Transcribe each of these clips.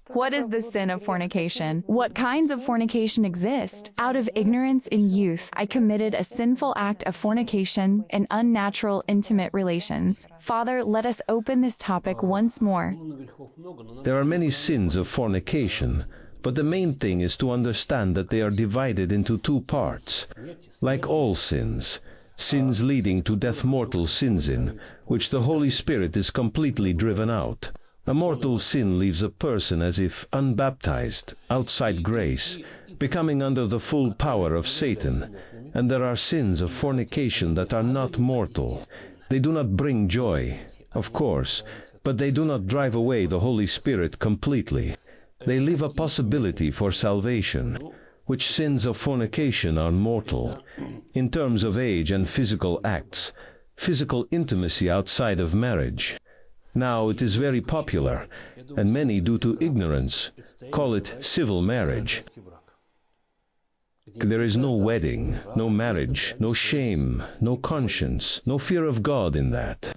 What is the sin of fornication? What kinds of fornication exist? Out of ignorance in youth, I committed a sinful act of fornication and unnatural intimate relations. Father, let us open this topic once more. There are many sins of fornication, but the main thing is to understand that they are divided into two parts. Like all sins, sins leading to death, mortal sins in which the Holy Spirit is completely driven out. A mortal sin leaves a person as if unbaptized, outside grace, becoming under the full power of Satan. And there are sins of fornication that are not mortal. They do not bring joy, of course, but they do not drive away the Holy Spirit completely. They leave a possibility for salvation. Which sins of fornication are mortal? In terms of age and physical acts, physical intimacy outside of marriage. Now it is very popular, and many, due to ignorance, call it civil marriage. There is no wedding, no marriage, no shame, no conscience, no fear of God in that.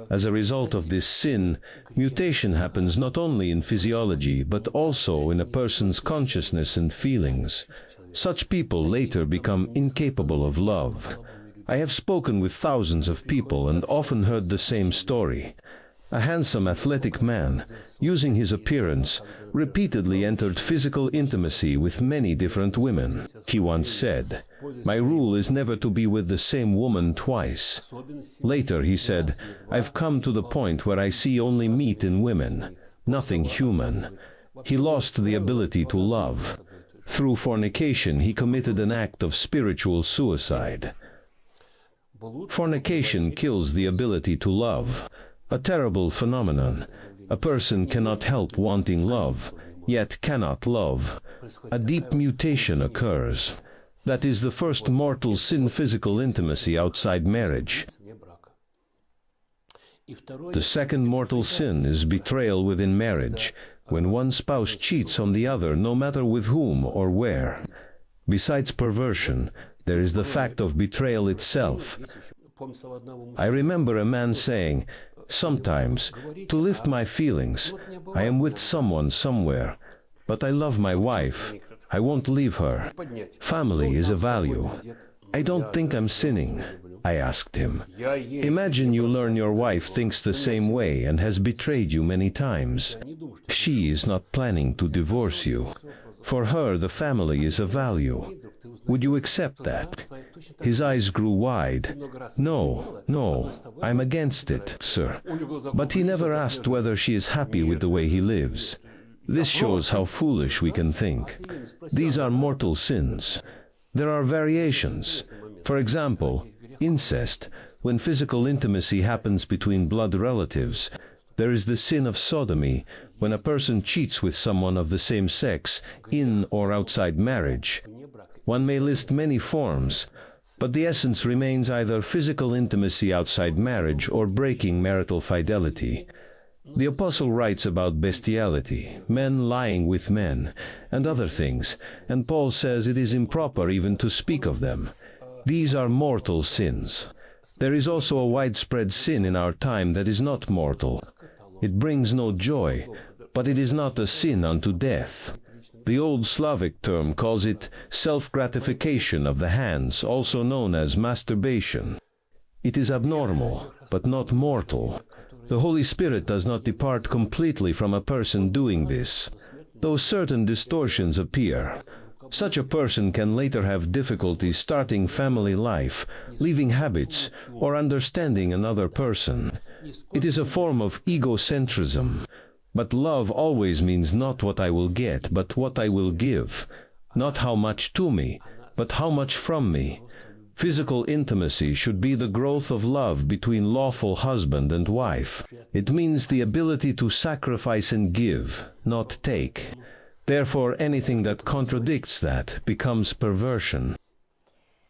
As a result of this sin, mutation happens not only in physiology, but also in a person's consciousness and feelings. Such people later become incapable of love. I have spoken with thousands of people and often heard the same story. A handsome, athletic man, using his appearance, repeatedly entered physical intimacy with many different women. He once said, "My rule is never to be with the same woman twice." Later he said, "I've come to the point where I see only meat in women, nothing human." He lost the ability to love. Through fornication, he committed an act of spiritual suicide. Fornication kills the ability to love. A terrible phenomenon. A person cannot help wanting love, yet cannot love. A deep mutation occurs. That is the first mortal sin, physical intimacy outside marriage. The second mortal sin is betrayal within marriage, when one spouse cheats on the other, no matter with whom or where. Besides perversion, there is the fact of betrayal itself. I remember a man saying, "Sometimes, to lift my feelings, I am with someone somewhere, but I love my wife. I won't leave her. Family is a value. I don't think I'm sinning." I asked him, "Imagine you learn your wife thinks the same way and has betrayed you many times. She is not planning to divorce you. For her, the family is a value. Would you accept that?" His eyes grew wide. "No, no, I'm against it, sir." But he never asked whether she is happy with the way he lives. This shows how foolish we can think. These are mortal sins. There are variations. For example, incest, when physical intimacy happens between blood relatives. There is the sin of sodomy, when a person cheats with someone of the same sex, in or outside marriage. One may list many forms, but the essence remains either physical intimacy outside marriage or breaking marital fidelity. The Apostle writes about bestiality, men lying with men, and other things, and Paul says it is improper even to speak of them. These are mortal sins. There is also a widespread sin in our time that is not mortal. It brings no joy, but it is not a sin unto death. The old Slavic term calls it self-gratification of the hands, also known as masturbation. It is abnormal, but not mortal. The Holy Spirit does not depart completely from a person doing this, though certain distortions appear. Such a person can later have difficulty starting family life, leaving habits, or understanding another person. It is a form of egocentrism. But love always means not what I will get, but what I will give. Not how much to me, but how much from me. Physical intimacy should be the growth of love between lawful husband and wife. It means the ability to sacrifice and give, not take. Therefore, anything that contradicts that becomes perversion.